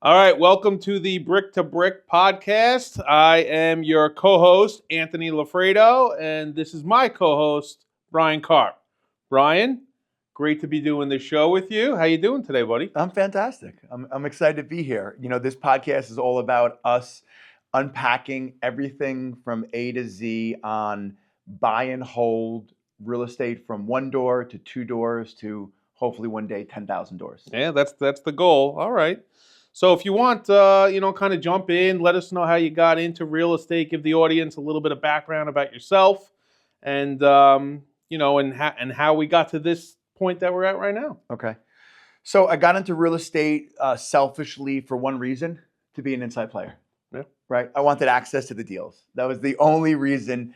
All right, welcome to the Brick to Brick podcast. I am your co-host, Anthony Loffredo, and this is my co-host, Bryan Karp. Bryan, great to be doing this show with you. How you doing today, buddy? I'm fantastic. I'm excited to be here. You know, this podcast is all about us unpacking everything from A to Z on buy and hold real estate from one door to two doors to hopefully one day 10,000 doors. Yeah, that's the goal. All right. So if you want, kind of jump in, let us know how you got into real estate. Give the audience a little bit of background about yourself, and and how we got to this point that we're at right now. Okay. So I got into real estate selfishly for one reason, to be an inside player. Yeah. Right. I wanted access to the deals. That was the only reason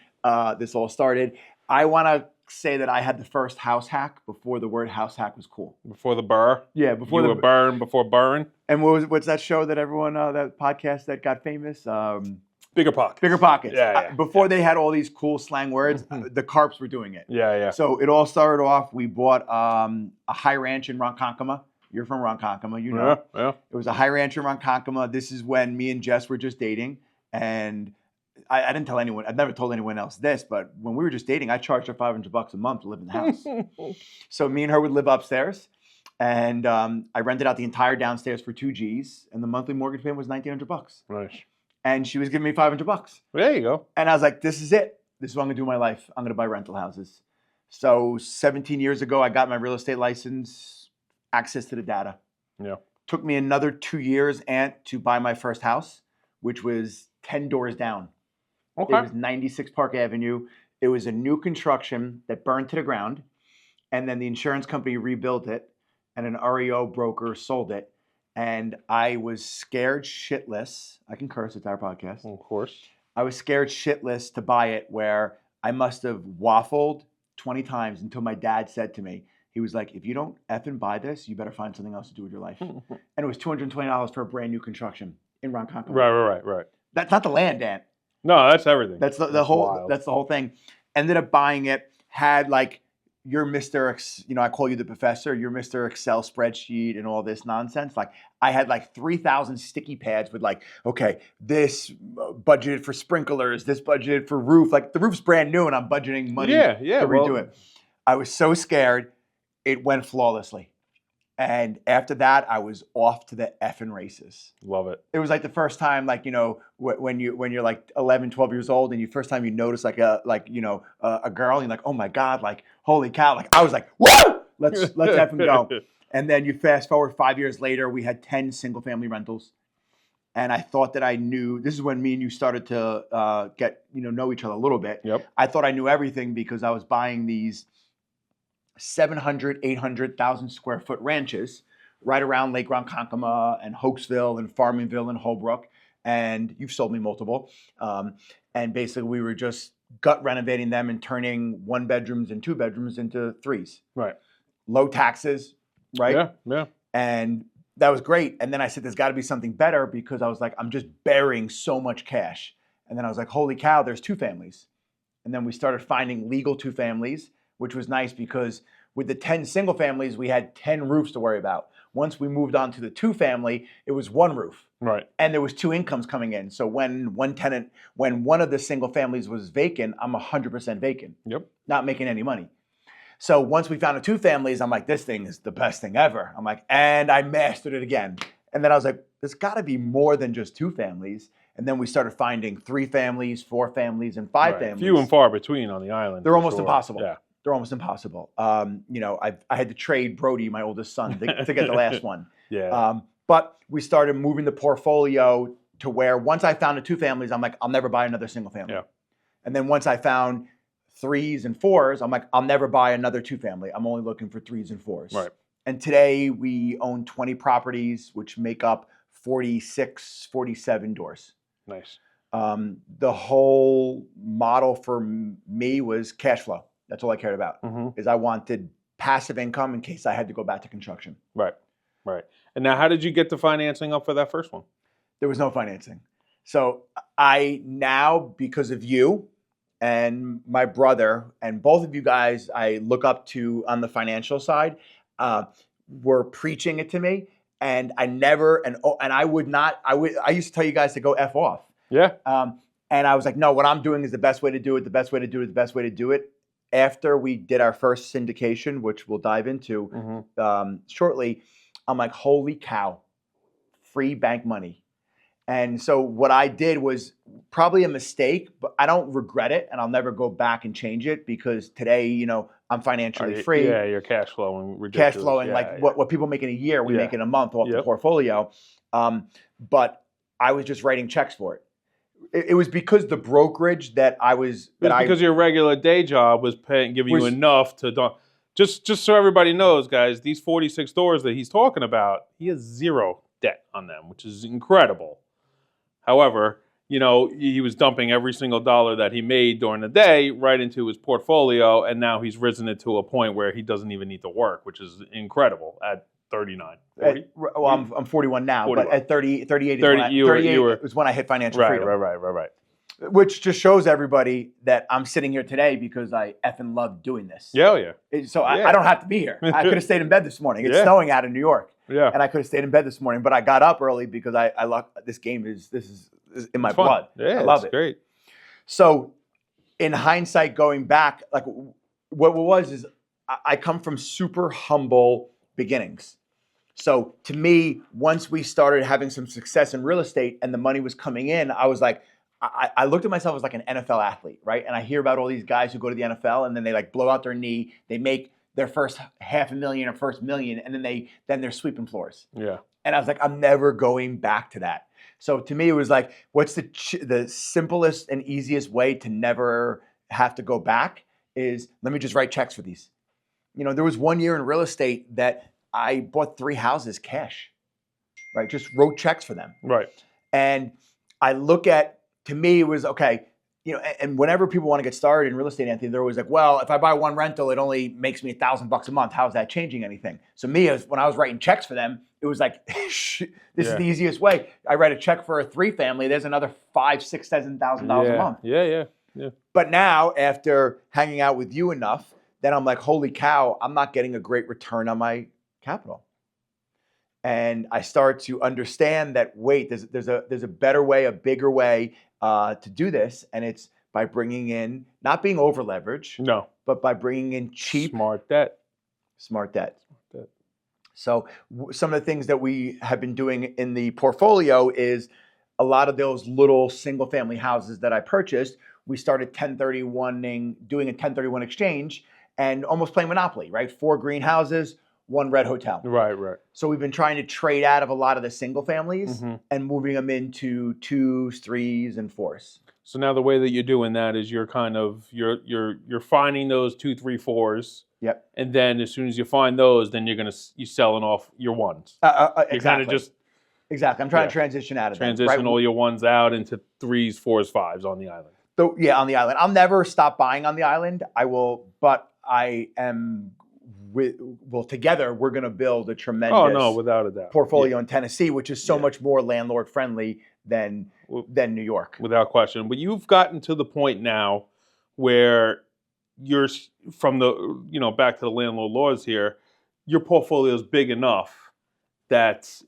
this all started. I want to say that I had the first house hack before the word house hack was cool. Before the burr? Yeah, before you the were burn before burn? And what's that show that everyone, that podcast that got famous? Bigger Pockets. Bigger Pockets. Yeah. Before they had all these cool slang words, the Karps were doing it. Yeah. So it all started off, we bought a high ranch in Ronkonkoma. You're from Ronkonkoma, you know. Yeah. It was a high ranch in Ronkonkoma. This is when me and Jess were just dating. And I didn't tell anyone, I've never told anyone else this, but when we were just dating, I charged her $500 a month to live in the house. So me and her would live upstairs. And I rented out the entire downstairs for 2 G's, and the monthly mortgage payment was $1,900. Nice. And she was giving me $500. Well, there you go. And I was like, this is it. This is what I'm gonna do in my life. I'm gonna buy rental houses. So 17 years ago, I got my real estate license, access to the data. Yeah. Took me another 2 years, to buy my first house, which was 10 doors down. Okay. It was 96 Park Avenue. It was a new construction that burned to the ground. And then the insurance company rebuilt it, and an REO broker sold it. And I was scared shitless. I can curse, it's our podcast. Of course. I was scared shitless to buy it, where I must have waffled 20 times until my dad said to me, he was like, if you don't effing buy this, you better find something else to do with your life. And it was $220 for a brand new construction in Ronkonkoma. Right. That's not the land, Dan. No, that's everything. That's the whole. Wild. That's the whole thing. Ended up buying it. Had like your Mr. I call you the professor. Your Mr. Excel spreadsheet and all this nonsense. Like I had like 3,000 sticky pads with like, okay, this budgeted for sprinklers, this budgeted for roof. Like the roof's brand new, and I'm budgeting money to redo it. I was so scared. It went flawlessly. And after that, I was off to the effing races. Love it. It was like the first time, like, when you're like 11, 12 years old, and first time you notice a girl, and you're like, oh my God, like, holy cow. Like, I was like, whoa, let's effing go. And then you fast forward 5 years later, we had 10 single family rentals. And I thought that I knew, this is when me and you started to know each other a little bit. Yep. I thought I knew everything because I was buying these 700, 800,000 square foot ranches right around Lake Ronkonkoma and Hoaxville and Farmingville and Holbrook. And you've sold me multiple. And basically we were just gut renovating them and turning 1 bedrooms and 2 bedrooms into 3s. Right. Low taxes, right? Yeah. And that was great. And then I said, there's got to be something better, because I was like, I'm just burying so much cash. And then I was like, holy cow, there's 2 families. And then we started finding legal 2 families, which was nice because with the 10 single families, we had 10 roofs to worry about. Once we moved on to the 2 family, it was 1 roof. Right. And there was 2 incomes coming in. So when one of the single families was vacant, I'm 100% vacant. Yep. Not making any money. So once we found the 2 families, I'm like, this thing is the best thing ever. I'm like, and I mastered it again. And then I was like, there's got to be more than just 2 families. And then we started finding 3 families, 4 families, and 5 families. Few and far between on the island. They're almost impossible. Yeah. They're almost impossible. I had to trade Brody, my oldest son, to get the last one. Yeah. But we started moving the portfolio to where once I found the 2 families, I'm like, I'll never buy another single family. Yeah. And then once I found 3s and 4s, I'm like, I'll never buy another 2 family. I'm only looking for 3s and 4s. Right. And today we own 20 properties, which make up 46, 47 doors. Nice. The whole model for me was cash flow. That's all I cared about. Is I wanted passive income in case I had to go back to construction. Right. And now, how did you get the financing up for that first one? There was no financing. So I now, because of you and my brother, and both of you guys I look up to on the financial side, were preaching it to me. And I never, and I would not, I used to tell you guys to go F off. Yeah. And I was like, no, what I'm doing is the best way to do it, the best way to do it, the best way to do it. After we did our first syndication, which we'll dive into shortly, I'm like, holy cow, free bank money. And so what I did was probably a mistake, but I don't regret it, and I'll never go back and change it because today, you know, I'm financially free. Yeah, you're cash flowing ridiculous. Cash flowing, like what people make in a year, we make in a month off the Yep. portfolio. But I was just writing checks for it. It was because the brokerage that I was because your regular day job was giving you enough to just so everybody knows, guys, these 46 stores that he's talking about, he has zero debt on them, which is incredible. However, you know, he was dumping every single dollar that he made during the day right into his portfolio, and now he's risen it to a point where he doesn't even need to work, which is incredible at 39. 40? Well, I'm 41 now, 41. but at 38 was when I hit financial freedom. Right. Which just shows everybody that I'm sitting here today because I effing love doing this. Yeah. So I don't have to be here. I could have stayed in bed this morning. It's snowing out in New York. Yeah. And I could have stayed in bed this morning, but I got up early because I love this game. This is in my blood. Yeah, I love it. Great. So in hindsight, going back, like what it was is I come from super humble beginnings. So to me, once we started having some success in real estate and the money was coming in, I was like, I looked at myself as like an NFL athlete, right? And I hear about all these guys who go to the NFL and then they like blow out their knee, they make their first $500,000 or first $1 million, and then they're sweeping floors. Yeah. And I was like, I'm never going back to that. So to me, it was like, what's the simplest and easiest way to never have to go back is let me just write checks for these. You know, there was one year in real estate that I bought 3 houses cash, right? Just wrote checks for them. Right. And I look at, to me, it was okay. You know, and whenever people want to get started in real estate, Anthony, they're always like, well, if I buy one rental, it only makes me $1,000 a month. How's that changing anything? So me, when I was writing checks for them, it was like, this is the easiest way. I write a check for a 3-family. There's another $5,000, $6,000, $7,000 a month. Yeah. But now, after hanging out with you enough, then I'm like, holy cow, I'm not getting a great return on my capital. And I start to understand that, wait, there's a better way, a bigger way to do this, and it's by bringing in, not being over leveraged, no, but by bringing in cheap, smart debt. So some of the things that we have been doing in the portfolio is a lot of those little single family houses that I purchased, we started doing a 1031 exchange and almost playing Monopoly, right? 4 green houses, 1 red hotel. Right. So we've been trying to trade out of a lot of the single families and moving them into 2s, 3s, and 4s. So now the way that you're doing that is you're kind of you're finding those 2, 3, 4s. Yep. And then as soon as you find those, then you're selling off your 1s. Exactly. You're kind of just I'm trying to transition out of that. Transition all your 1s out into 3s, 4s, 5s on the island. So on the island. I'll never stop buying on the island. I will, but I am. Together we're going to build a tremendous without a doubt. portfolio in Tennessee, which is so much more landlord friendly than New York. Without question. But you've gotten to the point now where you're from the, back to the landlord laws here, your portfolio is big enough that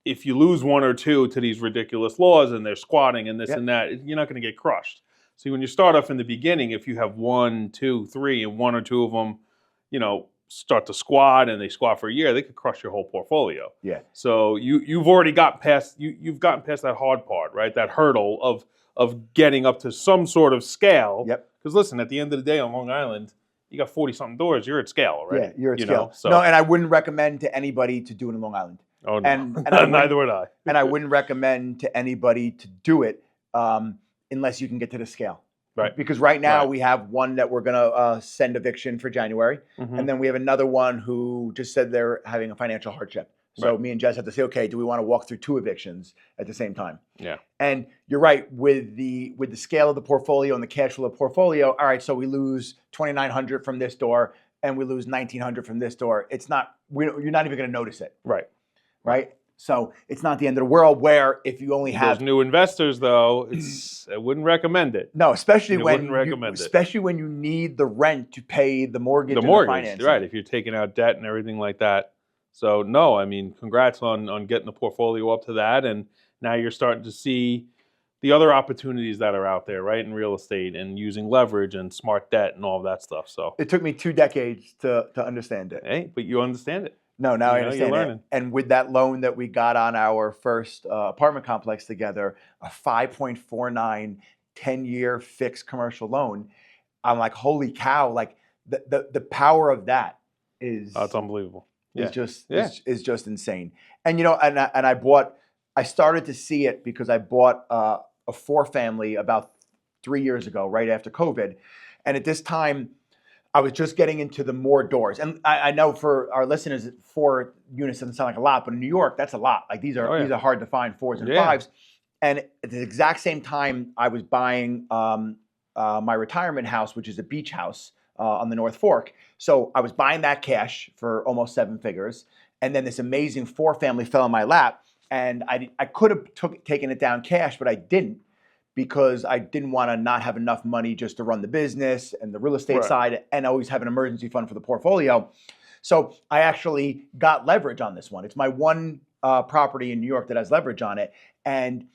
if you lose 1 or 2 to these ridiculous laws and they're squatting and this and that, you're not going to get crushed. See, when you start off in the beginning, if you have 1, 2, 3, and 1 or 2 of them, start to squat and they squat for a year, they could crush your whole portfolio. Yeah. So you've already got past you've gotten past that hard part, right? That hurdle of getting up to some sort of scale. Yep. Because listen, at the end of the day on Long Island, you got 40-something doors. You're at scale, right? Yeah, you're at scale. No, and I wouldn't recommend to anybody to do it in Long Island. Oh no. And neither would I. And I wouldn't recommend to anybody to do it unless you can get to the scale. Right. Because right now we have one that we're going to send eviction for January. And then we have another one who just said they're having a financial hardship. So me and Jess have to say, okay, do we want to walk through 2 evictions at the same time? Yeah. And you're right, with the scale of the portfolio and the cash flow of the portfolio, all right, so we lose $2,900 from this door and we lose $1,900 from this door. You're not even going to notice it. Right? So it's not the end of the world. Where if you only have those new investors, though, I wouldn't recommend it. No, especially when you need the rent to pay the mortgage. The mortgage, right? If you're taking out debt and everything like that. So no, I mean, congrats on getting the portfolio up to that, and now you're starting to see the other opportunities that are out there, right, in real estate and using leverage and smart debt and all of that stuff. So It took me 2 decades to understand it. hey, but you understand it. No, now I You're understand it. learning. And with that loan that we got on our first apartment complex together, a 5.49 10-year fixed commercial loan, I'm like, holy cow! Like the power of that is Oh, it's unbelievable. is just Yeah. is just insane. And I started to see it because I bought a 4-family about 3 years ago, right after COVID, and at this time I was just getting into the more doors. And I know for our listeners, 4 units doesn't sound like a lot, but in New York, that's a lot. Like these are hard to find 4s and 5s. And at the exact same time, I was buying my retirement house, which is a beach house on the North Fork. So I was buying that cash for almost 7 figures. And then this amazing 4-family fell in my lap. And I could have taken it down cash, but I didn't, because I didn't want to not have enough money just to run the business and the real estate side and always have an emergency fund for the portfolio. So I actually got leverage on this one. It's my one property in New York that has leverage on it. And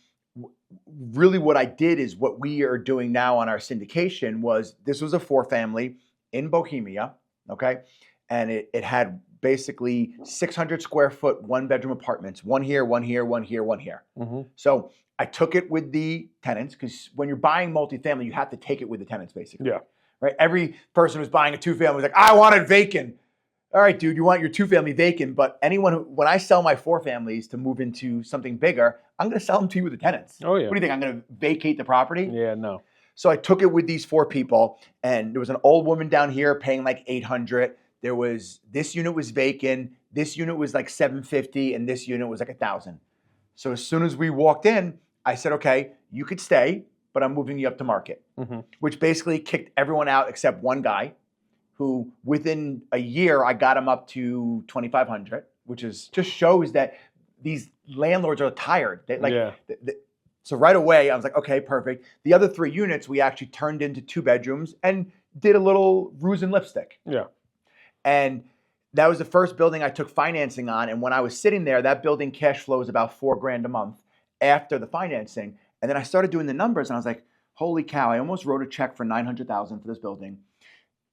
really what I did is what we are doing now on our syndication was, this was a 4-family in Bohemia, okay? And it had basically 600 square foot, 1-bedroom apartments, one here, one here, one here, one here. Mm-hmm. So I took it with the tenants, because when you're buying multifamily, you have to take it with the tenants, basically. Yeah. Right? Every person who's buying a 2-family was like, I want it vacant. All right, dude, you want your 2-family vacant, but when I sell my 4-families to move into something bigger, I'm going to sell them to you with the tenants. Oh yeah. What do you think? I'm going to vacate the property? Yeah, no. So I took it with these 4 people, and there was an old woman down here paying like $800. This unit was vacant. This unit was like $750, and this unit was like $1,000. So as soon as we walked in, I said, okay, you could stay, but I'm moving you up to market, which basically kicked everyone out except one guy, who within a year, I got him up to 2,500, which is just shows that these landlords are tired. So right away, I was like, okay, perfect. The other 3 units, we actually turned into 2 bedrooms and did a little ruse and lipstick. Yeah. And that was the first building I took financing on. And when I was sitting there, that building cash flow was about $4,000 a month after the financing. And then I started doing the numbers, and I was like, holy cow, I almost wrote a check for $900,000 for this building,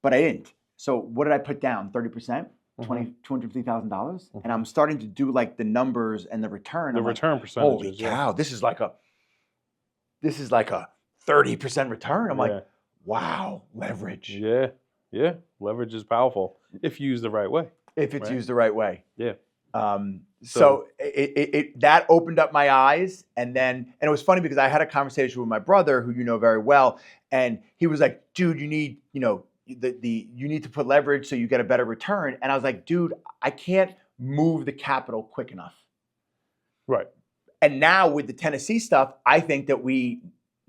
but I didn't. So what did I put down? 30%? $250,000? And I'm starting to do like the numbers and the return. The return percentages. Holy cow, this is like a 30% return. I'm like, wow, leverage. Yeah. Yeah. Leverage is powerful if used the right way. If it's used the right way. Yeah. So it that opened up my eyes, and it was funny because I had a conversation with my brother, who you know very well, and he was like, dude, you need, you need to put leverage so you get a better return. And I was like, dude, I can't move the capital quick enough. Right. And now with the Tennessee stuff, I think that we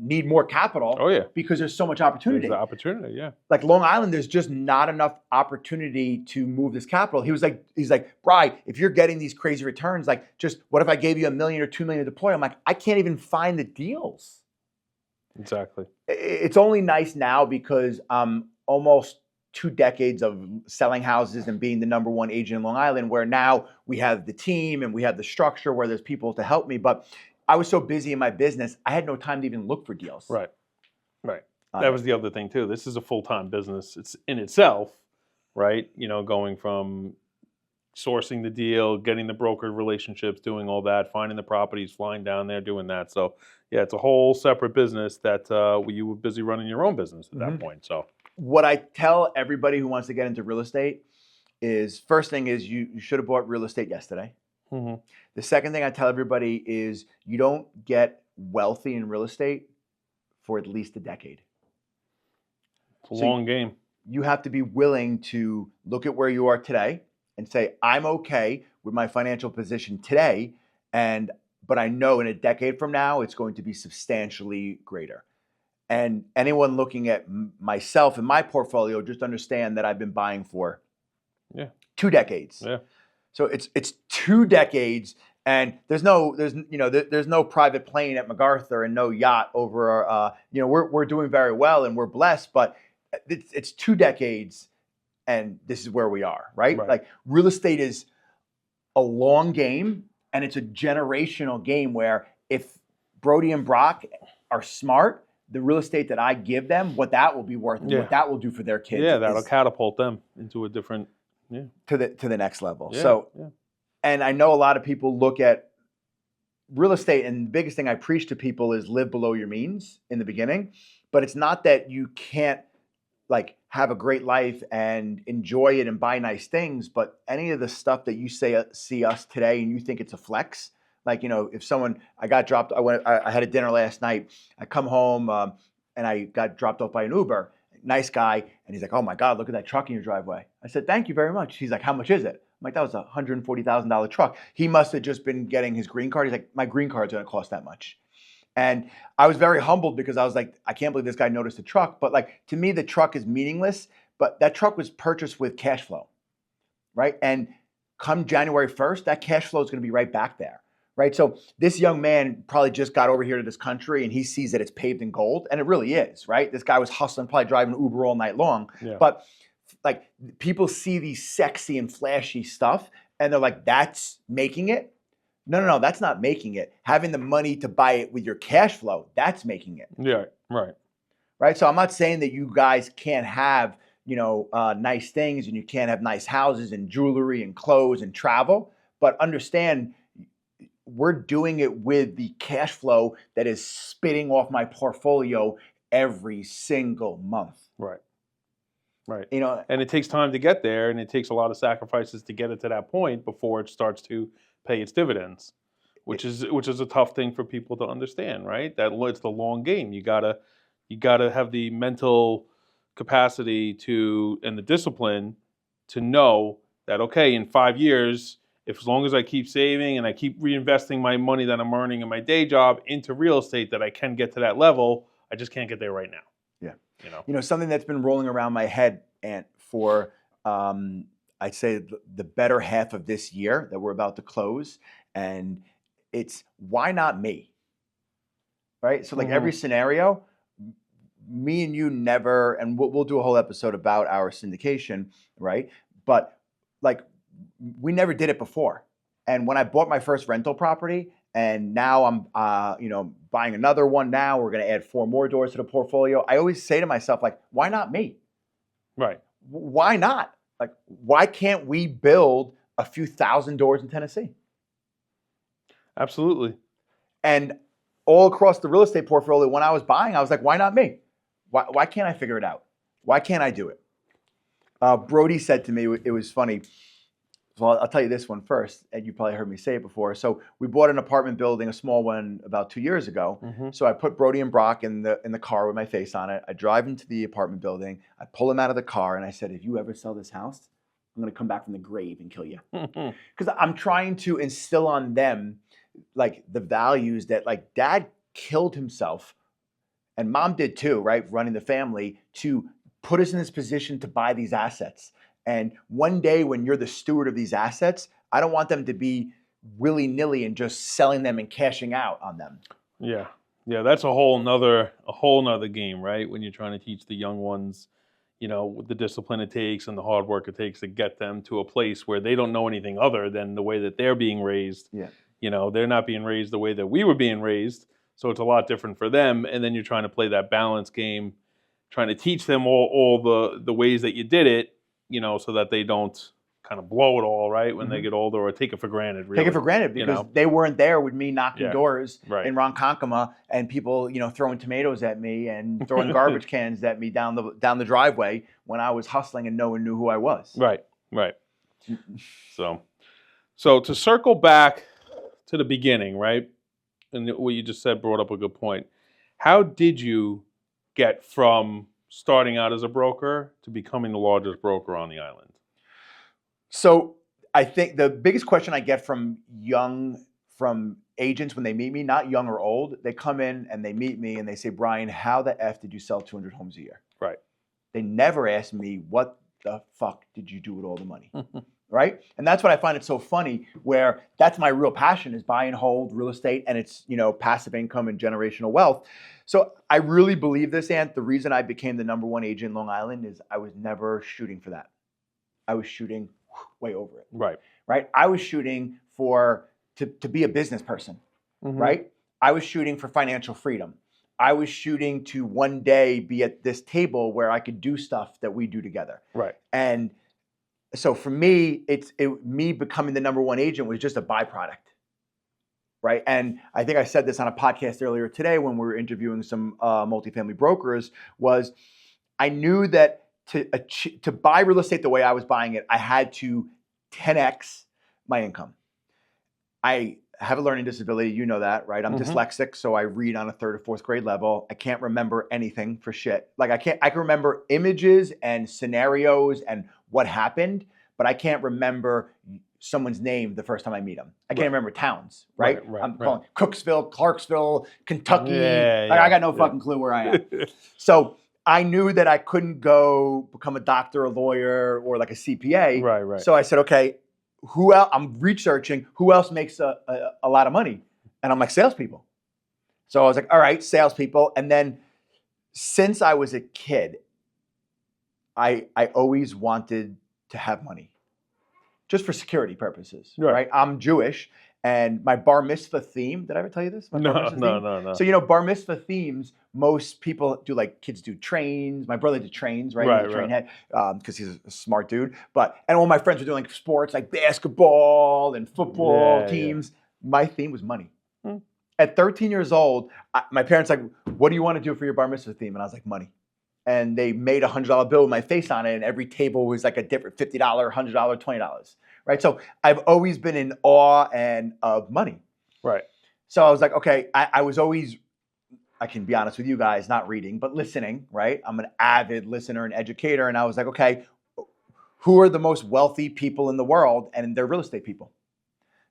need more capital. Oh yeah. Because there's so much opportunity. There's the opportunity, yeah. Like Long Island, there's just not enough opportunity to move this capital. He's like, Bri, if you're getting these crazy returns, like, just what if I gave you $1 million or $2 million to deploy? I'm like, I can't even find the deals. Exactly. It's only nice now because almost 2 decades of selling houses and being the #1 agent in Long Island, where now we have the team and we have the structure where there's people to help me. But I was so busy in my business, I had no time to even look for deals. Right. Right. That was the other thing too. This is a full-time business. It's in itself, right? Going from sourcing the deal, getting the broker relationships, doing all that, finding the properties, flying down there, doing that. So yeah, it's a whole separate business that you were busy running your own business at that point. So what I tell everybody who wants to get into real estate is, first thing is you should have bought real estate yesterday. The second thing I tell everybody is you don't get wealthy in real estate for at least a decade. It's a long game. You have to be willing to look at where you are today and say, I'm okay with my financial position today, but I know in a decade from now, it's going to be substantially greater. And anyone looking at myself and my portfolio, just understand that I've been buying for 2 decades. Yeah. So it's 2 decades, and there's no private plane at MacArthur and no yacht over. We're doing very well and we're blessed, but it's 2 decades, and this is where we are, right? Like real estate is a long game, and it's a generational game where if Brody and Brock are smart, the real estate that I give them, what that will be worth and Yeah. what that will do for their kids Yeah, that'll is catapult them into a different. Yeah. to the next level. Yeah. So, yeah. and I know a lot of people look at real estate, and the biggest thing I preach to people is live below your means in the beginning. But it's not that you can't like have a great life and enjoy it and buy nice things, but any of the stuff that you see us today and you think it's a flex, like, you know, if someone, I got dropped, I had a dinner last night, I come home and I got dropped off by an Uber, nice guy, and he's like, oh my God, look at that truck in your driveway. I said, thank you very much. He's like, how much is it? I'm like, that was a $140,000 truck. He must have just been getting his green card. He's like, my green card's gonna cost that much. And I was very humbled because I was like, I can't believe this guy noticed the truck. But like, to me, the truck is meaningless, but that truck was purchased with cash flow, right? And come January 1st, that cash flow is going to be right back there, right? So this young man probably just got over here to this country and he sees that it's paved in gold, and it really is, right? This guy was hustling, probably driving Uber all night long. Yeah. But like, people see these sexy and flashy stuff and they're like, that's making it. No, that's not making it. Having the money to buy it with your cash flow, that's making it. Yeah, right. Right. So I'm not saying that you guys can't have, you know, nice things and you can't have nice houses and jewelry and clothes and travel, but understand we're doing it with the cash flow that is spitting off my portfolio every single month. Right. Right. You know, and it takes time to get there, and it takes a lot of sacrifices to get it to that point before it starts to pay its dividends, which is a tough thing for people to understand, right? That it's the long game. You gotta have the mental capacity to and the discipline to know that, okay, in 5 years, if as long as I keep saving and I keep reinvesting my money that I'm earning in my day job into real estate, that I can get to that level. I just can't get there right now. Yeah. You know, something that's been rolling around my head, and for I'd say the better half of this year that we're about to close, and it's why not me? Right? So like every scenario, me and you never, and we'll do a whole episode about our syndication, right? But like, we never did it before. And when I bought my first rental property, and now I'm buying another one now, we're going to add 4 more doors to the portfolio. I always say to myself, like, why not me? Right. Why not? Like, why can't we build a few thousand doors in Tennessee? Absolutely. And all across the real estate portfolio, when I was buying, I was like, why not me? Why can't I figure it out? Why can't I do it? Brody said to me, it was funny. Well, I'll tell you this one first, and you probably heard me say it before. So we bought an apartment building, a small one, about 2 years ago. So I put Brody and Brock in the car with my face on it. I drive into the apartment building. I pull them out of the car, and I said, if you ever sell this house, I'm going to come back from the grave and kill you. Because I'm trying to instill on them, like, the values that, like, Dad killed himself, and Mom did too, right? Running the family, to put us in this position to buy these assets. And one day when you're the steward of these assets, I don't want them to be willy-nilly and just selling them and cashing out on them. Yeah. That's a whole nother game, right? When you're trying to teach the young ones, you know, the discipline it takes and the hard work it takes to get them to a place where they don't know anything other than the way that they're being raised. Yeah. You know, they're not being raised the way that we were being raised. So it's a lot different for them. And then you're trying to play that balance game, trying to teach them all the ways that you did it, you know, so that they don't kind of blow it all, right, when they get older, or take it for granted, really. Take it for granted because they weren't there with me knocking doors in Ronkonkoma and people, you know, throwing tomatoes at me and throwing garbage cans at me down the driveway when I was hustling and no one knew who I was. Right. So to circle back to the beginning, right, and what you just said brought up a good point. How did you get from starting out as a broker to becoming the largest broker on the island? So I think the biggest question I get from agents when they meet me, not young or old, they come in and they meet me and they say, Bryan, how the F did you sell 200 homes a year? Right. They never ask me, what the fuck did you do with all the money? Right? And that's what I find it so funny, where that's my real passion, is buy and hold real estate, and it's, you know, passive income and generational wealth. So I really believe this, Ant. The reason I became the #1 agent in Long Island is I was never shooting for that. I was shooting way over it. Right. right? I was shooting to be a business person, right? I was shooting for financial freedom. I was shooting to one day be at this table where I could do stuff that we do together. Right. And so for me, me becoming the number one agent was just a byproduct, right? And I think I said this on a podcast earlier today when we were interviewing some multifamily brokers, was I knew that to buy real estate the way I was buying it, I had to 10x my income. I have a learning disability, you know that, right? I'm dyslexic, so I read on a 3rd or 4th grade level. I can't remember anything for shit. Like I can remember images and scenarios and what happened, but I can't remember someone's name the first time I meet them. I can't remember towns, right? I'm calling Cooksville, Clarksville, Kentucky. I got no fucking clue where I am. So I knew that I couldn't go become a doctor, a lawyer, or like a CPA. Right. So I said, okay, who else? I'm researching who else makes a lot of money, and I'm like, salespeople. So I was like, all right, salespeople. And then since I was a kid, I always wanted to have money, just for security purposes, right? I'm Jewish, and my bar mitzvah theme. Did I ever tell you this? No. So bar mitzvah themes. Most people do, like kids do trains. My brother did trains, right? He's a train head because he's a smart dude. And all my friends were doing like sports, like basketball and football teams. My theme was money. At 13 years old, my parents like, "What do you want to do for your bar mitzvah theme?" And I was like, "Money." And they made a $100 bill with my face on it, and every table was like a different $50, $100, $20, right? So I've always been in awe of money. Right. So I was like, okay, I was always, I can be honest with you guys, not reading, but listening, right? I'm an avid listener and educator. And I was like, okay, who are the most wealthy people in the world? And they're real estate people.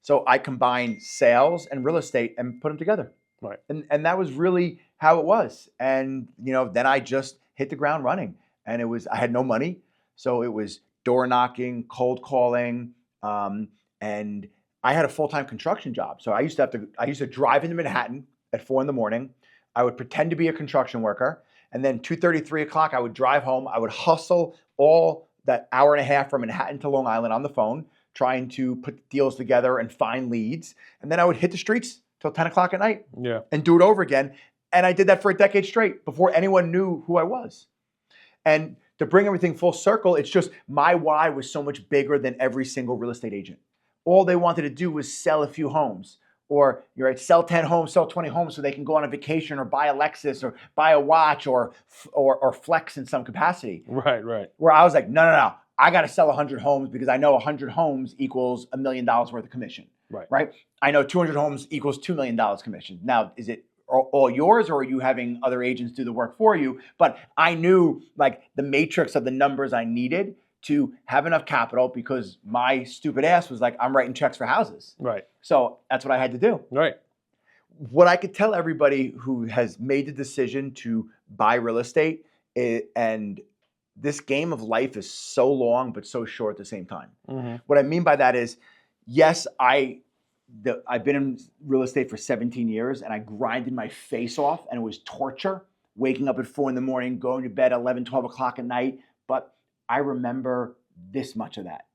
So I combined sales and real estate and put them together. Right. And that was really how it was. And, then I just hit the ground running. And I had no money. So it was door knocking, cold calling, and I had a full-time construction job. So I used to drive into Manhattan at 4 a.m. I would pretend to be a construction worker. And then 2:30, 3 o'clock, I would drive home. I would hustle all that hour and a half from Manhattan to Long Island on the phone, trying to put deals together and find leads. And then I would hit the streets till 10 o'clock at night and do it over again. And I did that for a decade straight before anyone knew who I was. And to bring everything full circle, it's just my why was so much bigger than every single real estate agent. All they wanted to do was sell a few homes, or sell 10 homes, sell 20 homes so they can go on a vacation or buy a Lexus or buy a watch or flex in some capacity. Right. Where I was like, no. I got to sell 100 homes because I know 100 homes equals $1 million worth of commission. Right. I know 200 homes equals $2 million commission. Now, is it all yours, or are you having other agents do the work for you? But I knew like the matrix of the numbers I needed to have enough capital, because my stupid ass was like, I'm writing checks for houses. Right. So that's what I had to do. Right. What I could tell everybody who has made the decision to buy real estate, and this game of life is so long but so short at the same time. What I mean by that is, yes, I've been in real estate for 17 years, and I grinded my face off, and it was torture, waking up at 4 a.m, going to bed at 11, 12 o'clock at night. But I remember this much of that,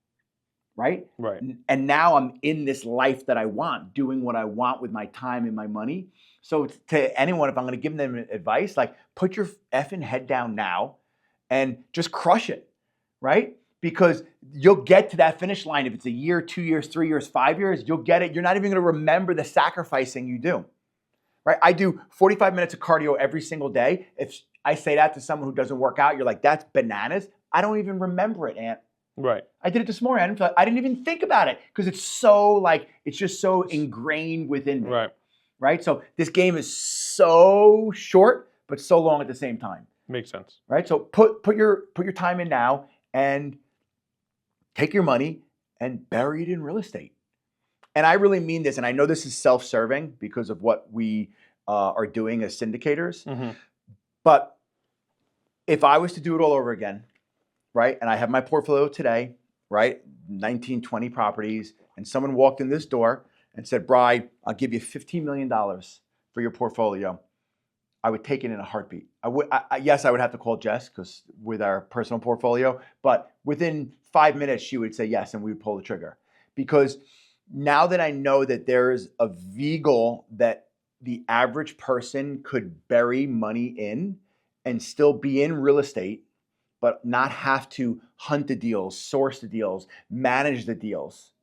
right? Right. And now I'm in this life that I want, doing what I want with my time and my money. So to anyone, if I'm going to give them advice, like, put your effing head down now and just crush it, right? Because you'll get to that finish line. If it's a year, 2 years, 3 years, 5 years, you'll get it. You're not even going to remember the sacrificing you do, right? I do 45 minutes of cardio every single day. If I say that to someone who doesn't work out, you're like, that's bananas. I don't even remember it, Ant. Right. I did it this morning. I didn't even think about it because it's just so ingrained within me. Right. So this game is so short, but so long at the same time. Makes sense. Right. So put your time in now and take your money and bury it in real estate. And I really mean this. And I know this is self-serving because of what we are doing as syndicators. But if I was to do it all over again, right, and I have my portfolio today, right, 19, 20 properties, and someone walked in this door and said, Bryan, I'll give you $15 million for your portfolio, I would take it in a heartbeat. Yes, I would have to call Jess because with our personal portfolio, but within 5 minutes, she would say yes, and we would pull the trigger. because now that I know that there's a vehicle that the average person could bury money in and still be in real estate, but not have to hunt the deals, source the deals, manage the deals.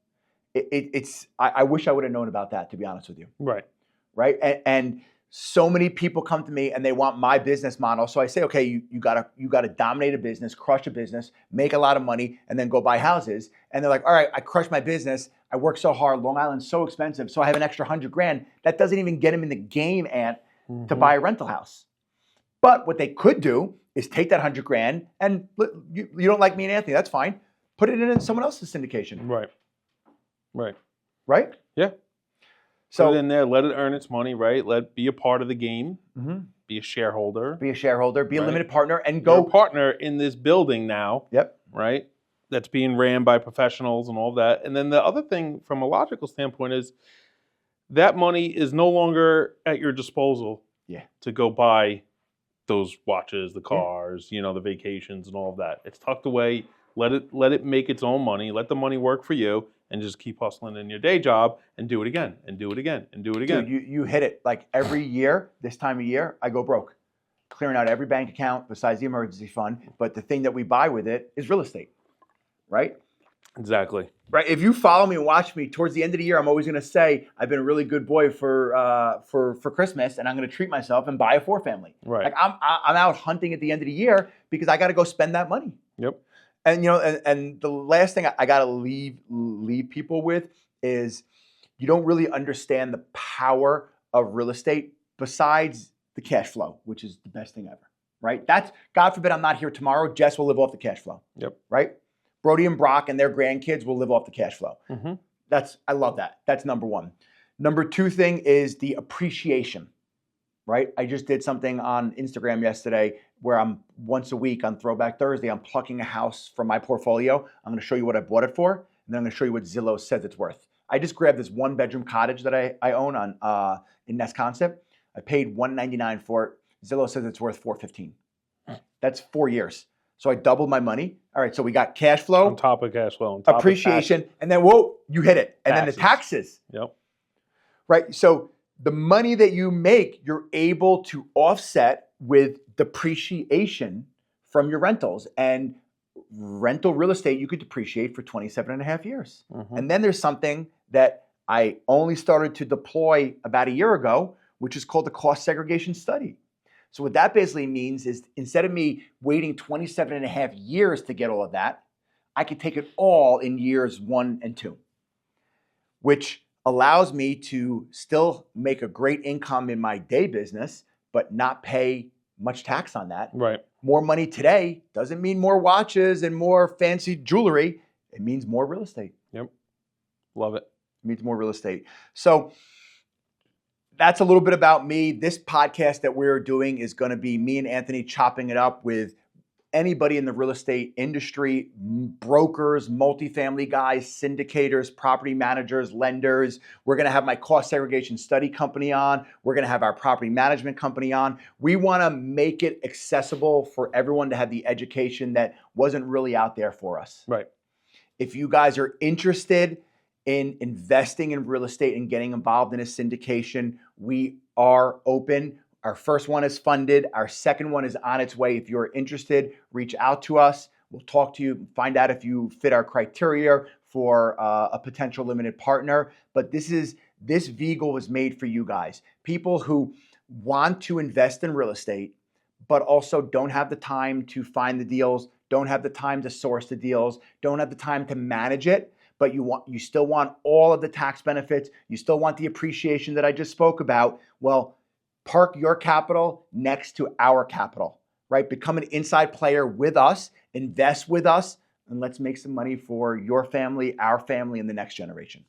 I wish I would have known about that, to be honest with you. Right. Right. And so many people come to me and they want my business model. So I say, okay, you gotta dominate a business, crush a business, make a lot of money, and then go buy houses. And they're like, all right, I crushed my business. I work so hard. Long Island's so expensive. So I have an extra $100,000. That doesn't even get them in the game, Ant, to buy a rental house. But what they could do is take that $100,000 and you don't like me and Anthony, that's fine. Put it in someone else's syndication. Right. Right. Right? Yeah. So put it in there, let it earn its money, right? Be a part of the game, be a shareholder. Be a shareholder, be a Right. limited partner, and You're go. a partner in this building now. Yep. Right? That's being ran by professionals and all that. And then the other thing from a logical standpoint is that money is no longer at your disposal to go buy those watches, the cars, the vacations and all of that. It's tucked away. Let it make its own money. Let the money work for you, and just keep hustling in your day job and do it again and do it again and do it again. Dude, you hit it. Like every year, this time of year, I go broke, clearing out every bank account besides the emergency fund. But the thing that we buy with it is real estate, right? Exactly. Right. If you follow me and watch me, towards the end of the year, I'm always going to say I've been a really good boy for Christmas, and I'm going to treat myself and buy a 4-family. Right. Like I'm out hunting at the end of the year because I got to go spend that money. Yep. And and the last thing I got to leave people with is you don't really understand the power of real estate besides the cash flow, which is the best thing ever. Right. That's, God forbid I'm not here tomorrow. Jess will live off the cash flow. Yep. Right. Brody and Brock and their grandkids will live off the cash flow. Mm-hmm. I love that. That's number one. Number two thing is the appreciation, right? I just did something on Instagram yesterday where I'm once a week on Throwback Thursday, I'm plucking a house from my portfolio. I'm going to show you what I bought it for, and then I'm going to show you what Zillow says it's worth. I just grabbed this 1-bedroom cottage that I own in Nesconcept. I paid $199 for it. Zillow says it's worth $415. That's 4 years. So I doubled my money. All right, so we got cash flow. On top of cash flow. On top appreciation. And then, whoa, you hit it. And then the taxes. Yep. Right? So the money that you make, you're able to offset with depreciation from your rentals. And rental real estate, you could depreciate for 27 and a half years. Mm-hmm. And then there's something that I only started to deploy about a year ago, which is called the cost segregation study. So what that basically means is instead of me waiting 27 and a half years to get all of that, I could take it all in years 1 and 2, which allows me to still make a great income in my day business, but not pay much tax on that. Right. More money today doesn't mean more watches and more fancy jewelry. It means more real estate. Yep. Love it. It means more real estate. So that's a little bit about me. This podcast that we're doing is going to be me and Anthony chopping it up with anybody in the real estate industry, brokers, multifamily guys, syndicators, property managers, lenders. We're going to have my cost segregation study company on. We're going to have our property management company on. We want to make it accessible for everyone to have the education that wasn't really out there for us. Right. If you guys are interested in investing in real estate and getting involved in a syndication, we are open. Our first one is funded. Our second one is on its way. If you're interested, reach out to us. We'll talk to you, find out if you fit our criteria for a potential limited partner. But this vehicle was made for you guys. People who want to invest in real estate, but also don't have the time to find the deals, don't have the time to source the deals, don't have the time to manage it, but you still want all of the tax benefits, you still want the appreciation that I just spoke about. Well, park your capital next to our capital, right? Become an inside player with us, invest with us, and let's make some money for your family, our family, and the next generation.